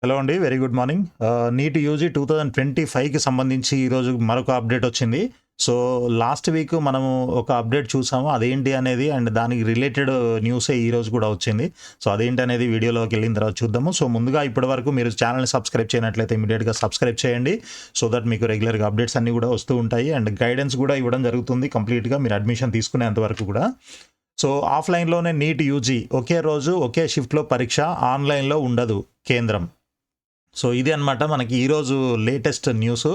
Hello అండి. Very good morning. NEET UG 2025కి సంబంధించి ఈరోజు మరొక అప్డేట్ వచ్చింది. సో, లాస్ట్ వీక్ మనము ఒక అప్డేట్ చూసాము. అదేంటి అనేది అండ్ దానికి రిలేటెడ్ న్యూసే ఈరోజు కూడా వచ్చింది. సో, అదేంటి అనేది వీడియోలోకి వెళ్ళిన తర్వాత చూద్దాము. సో, ముందుగా ఇప్పటివరకు మీరు ఛానల్‌ని సబ్స్క్రైబ్ చేయనట్లయితే ఇమ్మీడియేట్‌గా సబ్స్క్రైబ్ చేయండి. సో దట్ మీకు రెగ్యులర్‌గా అప్డేట్స్ అన్నీ కూడా వస్తూ ఉంటాయి. అండ్ గైడెన్స్ కూడా ఇవ్వడం జరుగుతుంది కంప్లీట్‌గా మీరు అడ్మిషన్ తీసుకునేంత వరకు కూడా. సో, ఆఫ్‌లైన్‌లోనే నీట్ యూజీ ఒకే రోజు ఒకే షిఫ్ట్‌లో పరీక్ష ఆన్‌లైన్‌లో ఉండదు కేంద్రం. సో ఇది అన్నమాట మనకి ఈరోజు లేటెస్ట్ న్యూస్.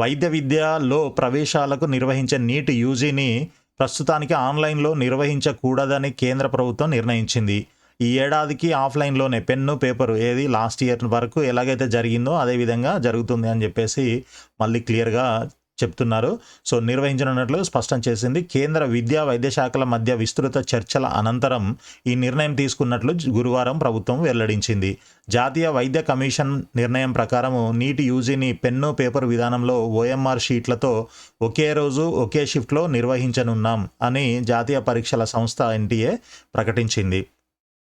వైద్య విద్యలో ప్రవేశాలకు నిర్వహించే నీట్ యూజీని ప్రస్తుతానికి ఆన్లైన్లో నిర్వహించకూడదని కేంద్ర ప్రభుత్వం నిర్ణయించింది. ఈ ఏడాదికి ఆఫ్లైన్లోనే పెన్ను పేపరు ఏది లాస్ట్ ఇయర్ వరకు ఎలాగైతే జరిగిందో అదే విధంగా జరుగుతుంది అని చెప్పేసి మళ్ళీ క్లియర్గా చెప్తున్నారు. సో నిర్వహించనున్నట్లు స్పష్టం చేసింది. కేంద్ర విద్యా వైద్య శాఖల మధ్య విస్తృత చర్చల అనంతరం ఈ నిర్ణయం తీసుకున్నట్లు గురువారం ప్రభుత్వం వెల్లడించింది. జాతీయ వైద్య కమిషన్ నిర్ణయం ప్రకారం నీట్ యూజీని పెన్ను పేపర్ విధానంలో ఓఎంఆర్ షీట్లతో ఒకే రోజు ఒకే షిఫ్ట్లో నిర్వహించనున్నాం అని జాతీయ పరీక్షల సంస్థ ఎన్టీఏ ప్రకటించింది.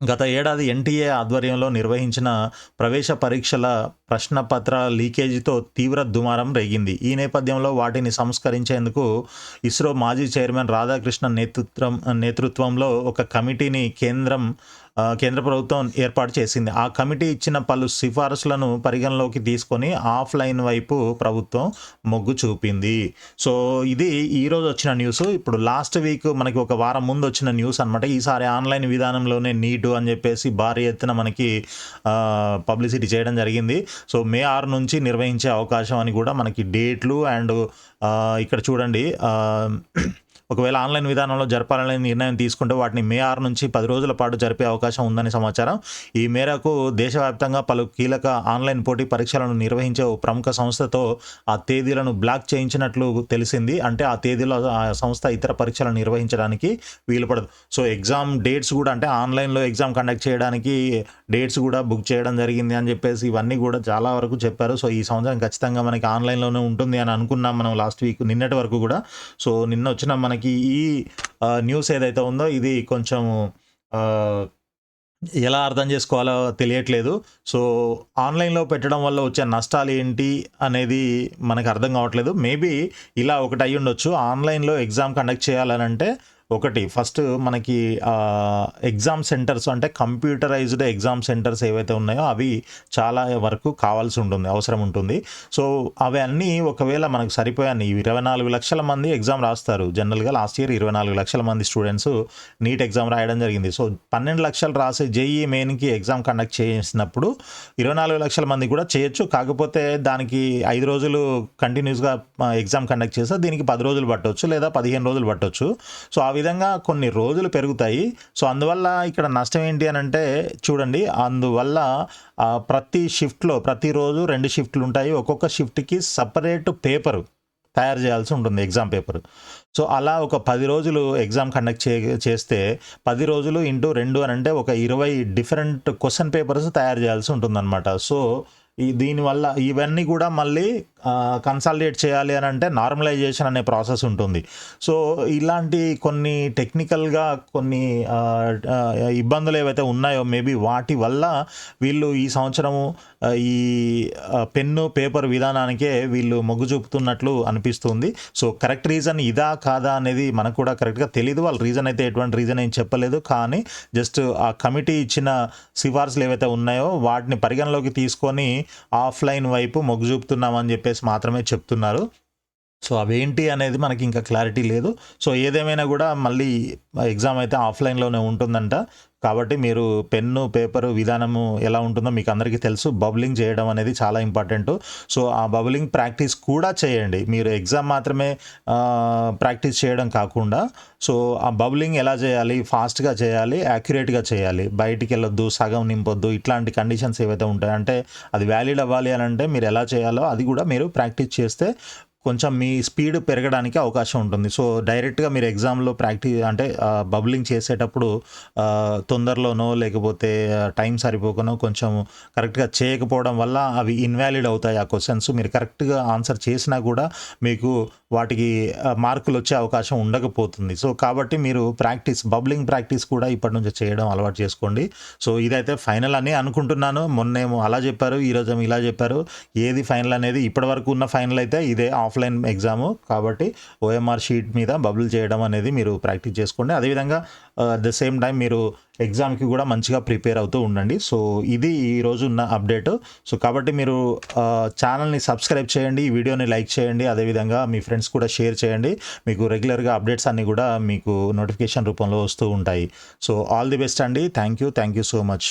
గత ఏడాది ఎన్టీఏ ఆధ్వర్యంలో నిర్వహించిన ప్రవేశ పరీక్షల ప్రశ్నపత్రాల లీకేజీతో తీవ్ర దుమారం రేగింది. ఈ నేపథ్యంలో వాటిని సంస్కరించేందుకు ఇస్రో మాజీ చైర్మన్ రాధాకృష్ణన్ నేతృత్వంలో ఒక కమిటీని కేంద్ర ప్రభుత్వం ఏర్పాటు చేసింది. ఆ కమిటీ ఇచ్చిన పలు సిఫారసులను పరిగణలోకి తీసుకొని ఆఫ్లైన్ వైపు ప్రభుత్వం మొగ్గు చూపింది. సో ఇది ఈరోజు వచ్చిన న్యూస్. ఇప్పుడు లాస్ట్ వీక్ మనకి ఒక వారం ముందు వచ్చిన న్యూస్ అనమాట. ఈసారి ఆన్లైన్ విధానంలోనే నీటు అని చెప్పేసి భారీ ఎత్తున మనకి పబ్లిసిటీ చేయడం జరిగింది. సో మే 6 నుంచి నిర్వహించే అవకాశం అని కూడా మనకి డేట్లు అండ్ ఇక్కడ చూడండి, ఒకవేళ ఆన్లైన్ విధానంలో జరపాలనే నిర్ణయం తీసుకుంటే వాటిని మే 6 నుంచి 10 రోజుల పాటు జరిపే అవకాశం ఉందని సమాచారం. ఈ మేరకు దేశవ్యాప్తంగా పలు కీలక ఆన్లైన్ పోటీ పరీక్షలను నిర్వహించే ఓ ప్రముఖ సంస్థతో ఆ తేదీలను బ్లాక్ చేయించినట్లు తెలిసింది. అంటే ఆ తేదీలో ఆ సంస్థ ఇతర పరీక్షలను నిర్వహించడానికి వీలు పడదు. సో ఎగ్జామ్ డేట్స్ కూడా అంటే ఆన్లైన్లో ఎగ్జామ్ కండక్ట్ చేయడానికి డేట్స్ కూడా బుక్ చేయడం జరిగింది అని చెప్పేసి ఇవన్నీ కూడా చాలా వరకు చెప్పారు. సో ఈ సంవత్సరం ఖచ్చితంగా మనకి ఆన్లైన్లోనే ఉంటుంది అని అనుకున్నాం మనం లాస్ట్ వీక్ నిన్నటి వరకు కూడా. సో నిన్న వచ్చిన మనకి ఈ న్యూస్ ఏదైతే ఉందో ఇది కొంచెం ఎలా అర్థం చేసుకోవాలో తెలియట్లేదు. సో ఆన్లైన్లో పెట్టడం వల్ల వచ్చే నష్టాలు ఏంటి అనేది మనకు అర్థం కావట్లేదు. మేబీ ఇలా ఒకటి అయ్యి ఉండొచ్చు. ఆన్లైన్లో ఎగ్జామ్ కండక్ట్ చేయాలనంటే ఒకటి ఫస్ట్ మనకి ఎగ్జామ్ సెంటర్స్ అంటే కంప్యూటరైజ్డ్ ఎగ్జామ్ సెంటర్స్ ఏవైతే ఉన్నాయో అవి చాలా వరకు కావాల్సి ఉంటుంది, అవసరం ఉంటుంది. సో అవి అన్నీ ఒకవేళ మనకు సరిపోయాయి. 24 లక్షల మంది ఎగ్జామ్ రాస్తారు. జనరల్గా లాస్ట్ ఇయర్ 24 లక్షల మంది స్టూడెంట్స్ నీట్ ఎగ్జామ్ రాయడం జరిగింది. సో 12 లక్షలు రాసే జేఈఈ మెయిన్కి ఎగ్జామ్ కండక్ట్ చేసినప్పుడు 24 లక్షల మంది కూడా చేయొచ్చు. కాకపోతే దానికి 5 రోజులు కంటిన్యూస్గా ఎగ్జామ్ కండక్ట్ చేస్తే దీనికి 10 రోజులు పట్టవచ్చు లేదా 15 రోజులు పట్టవచ్చు. సో ఆ విధంగా కొన్ని రోజులు పెరుగుతాయి. సో అందువల్ల ఇక్కడ నష్టం ఏంటి అని అంటే చూడండి, అందువల్ల ప్రతి షిఫ్ట్లో ప్రతిరోజు 2 షిఫ్ట్లు ఉంటాయి. ఒక్కొక్క షిఫ్ట్కి సపరేట్ పేపరు తయారు చేయాల్సి ఉంటుంది, ఎగ్జామ్ పేపర్. సో అలా ఒక 10 రోజులు ఎగ్జామ్ కండక్ట్ చేస్తే 10 రోజులు ఇంటూ 2 అని అంటే ఒక 20 డిఫరెంట్ క్వశ్చన్ పేపర్స్ తయారు చేయాల్సి ఉంటుందన్నమాట. సో దీనివల్ల ఇవన్నీ కూడా మళ్ళీ కన్సాలిడేట్ చేయాలి అని అంటే నార్మలైజేషన్ అనే ప్రాసెస్ ఉంటుంది. సో ఇలాంటి కొన్ని టెక్నికల్గా కొన్ని ఇబ్బందులు ఏవైతే ఉన్నాయో మేబీ వాటి వల్ల వీళ్ళు ఈ సంవత్సరము ఈ పెన్ను పేపర్ విధానానికే వీళ్ళు మొగ్గు చూపుతున్నట్లు అనిపిస్తుంది. సో కరెక్ట్ రీజన్ ఇదా కాదా అనేది మనకు కూడా కరెక్ట్గా తెలియదు. వాళ్ళ రీజన్ అయితే ఎటువంటి రీజన్ ఏం చెప్పలేదు. కానీ జస్ట్ ఆ కమిటీ ఇచ్చిన సిఫార్సులు ఏవైతే ఉన్నాయో వాటిని పరిగణలోకి తీసుకొని ఆఫ్లైన్ వైపు మొగ్గు చూపుతున్నామని చెప్పేసి మాత్రమే చెప్తున్నారు. సో అవేంటి అనేది మనకి ఇంకా క్లారిటీ లేదు. సో ఏదేమైనా కూడా మళ్ళీ ఎగ్జామ్ అయితే ఆఫ్లైన్లోనే ఉంటుందంట. కాబట్టి మీరు పెన్ను పేపరు విధానము ఎలా ఉంటుందో మీకు అందరికీ తెలుసు. బబులింగ్ చేయడం అనేది చాలా ఇంపార్టెంట్. సో ఆ బబులింగ్ ప్రాక్టీస్ కూడా చేయండి. మీరు ఎగ్జామ్ మాత్రమే ప్రాక్టీస్ చేయడం కాకుండా సో ఆ బబులింగ్ ఎలా చేయాలి, ఫాస్ట్గా చేయాలి, యాక్యురేట్గా చేయాలి, బయటికి వెళ్ళొద్దు, సగం నింపొద్దు, ఇట్లాంటి కండిషన్స్ ఏవైతే ఉంటాయి అంటే అది వ్యాలిడ్ అవ్వాలి అని అంటే మీరు ఎలా చేయాలో అది కూడా మీరు ప్రాక్టీస్ చేస్తే కొంచెం మీ స్పీడ్ పెరగడానికి అవకాశం ఉంటుంది. సో డైరెక్ట్గా మీరు ఎగ్జామ్లో అంటే బబ్లింగ్ చేసేటప్పుడు తొందరలోనో లేకపోతే టైం సరిపోకనో కొంచెం కరెక్ట్గా చేయకపోవడం వల్ల అవి ఇన్వాలిడ్ అవుతాయి. ఆ క్వశ్చన్స్ మీరు కరెక్ట్గా ఆన్సర్ చేసినా కూడా మీకు వాటికి మార్కులు వచ్చే అవకాశం ఉండకపోతుంది. సో కాబట్టి మీరు బబ్లింగ్ ప్రాక్టీస్ కూడా ఇప్పటి నుంచి చేయడం అలవాటు చేసుకోండి. సో ఇదైతే ఫైనల్ అని అనుకుంటున్నాను. మొన్నేమో అలా చెప్పారు, ఈరోజేమో ఇలా చెప్పారు. ఏది ఫైనల్ అనేది ఇప్పటివరకు ఉన్న ఫైనల్ అయితే ఇదే ఆఫ్లైన్ ఎగ్జాము. కాబట్టి ఓఎంఆర్ షీట్ మీద బబుల్ చేయడం అనేది మీరు ప్రాక్టీస్ చేసుకోండి. అదేవిధంగా అట్ ద సేమ్ టైం మీరు ఎగ్జామ్కి కూడా మంచిగా ప్రిపేర్ అవుతూ ఉండండి. సో ఇది ఈరోజు ఉన్న అప్డేట్. సో కాబట్టి మీరు ఛానల్ని సబ్స్క్రైబ్ చేయండి, ఈ వీడియోని లైక్ చేయండి, అదేవిధంగా మీ ఫ్రెండ్స్ కూడా షేర్ చేయండి. మీకు రెగ్యులర్గా అప్డేట్స్ అన్నీ కూడా మీకు నోటిఫికేషన్ రూపంలో వస్తూ ఉంటాయి. సో ఆల్ ది బెస్ట్ అండి. Thank you so much.